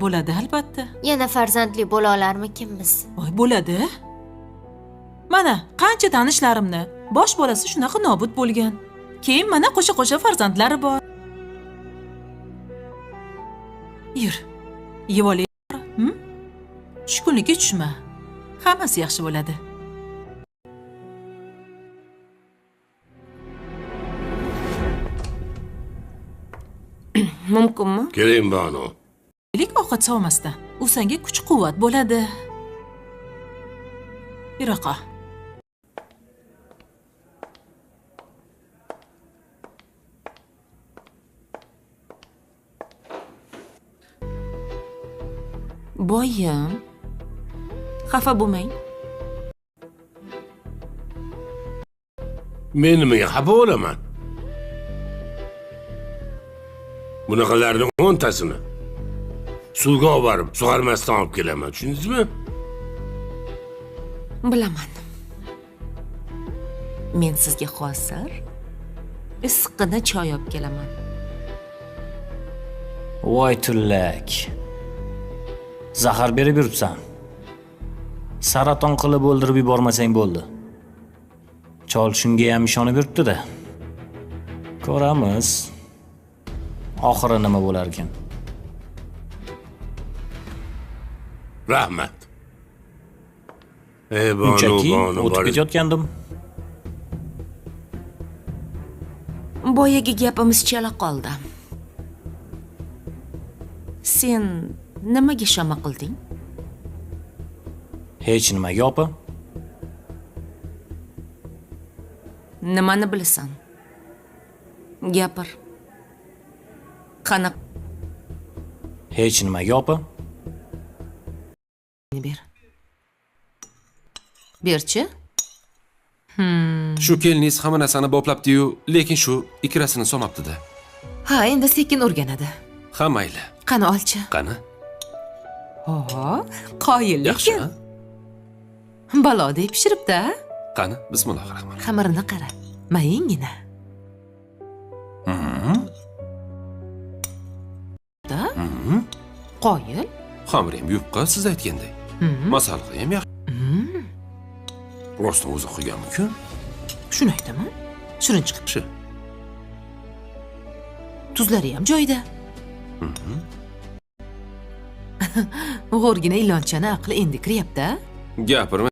bo'ladi albatta. Yana farzandli bo'la olarmikinmiz? Voy, bo'ladi. Mana qancha tanishlarimni bosh bolasi shunaqa nobud bo'lgan. Keyin mana qo'sha-qo'sha farzandlari bor. Yur, yeb olaylik. Tushkunlikka tushma. Hammasi yaxshi bo'ladi. Mumkinmi? Keling, Banu. Kelik ovqat sovmasdan. U senga kuch-quvvat bo'ladi. Yiroqqa. Boyim, xafa bo'lmang. Men nimaga xafa bo'laman? Bunaqalarning 10tasini suvga olib borib, sug'armasdan olib kelaman, tushundingizmi? Bilaman. Men sizga hozir issiqqina choy olib kelaman. Voy tullak. Zahar berib yuribsan. Saraton qilib o'ldirib yubormasang bo'ldi. Chol shunga ham ishonib yuribdi-da. Ko'ramiz. Oxiri nima bo'lar ekan? Rahmat. Banu, Unchaki Banu, o'tib ketayotgandim. Boyagi gapimiz chala qoldi. Sen nimaga shama qilding? Hech nimaga opa. Nimani bilasan? Gapir. Qana Hech nimaga opa. ber. Berchi? Shu keliningiz hamma narsani boplabdi-yu, lekin shu ikirasini solmabdi-da. Ha, endi sekin o'rganadi. Ha, mayli. Qani olchi. Qani? Oho, qoyillik. Yaxshi, ha? Balodek pishiribdi. Qani, bismillohir rohmanir rohim. Xamirini qara. Mayingina. Da? Qoyil. Xamir ham yupqa, siz aytganday. Masalliq ham yaxshi. Rostdan o'zi qilganmi-ku? Shuni aytaman. Shirin chiqib. Shu. Tuzlari ham joyida. G'o'rgina ilonchani aqli endi kiryapti. Gapirma.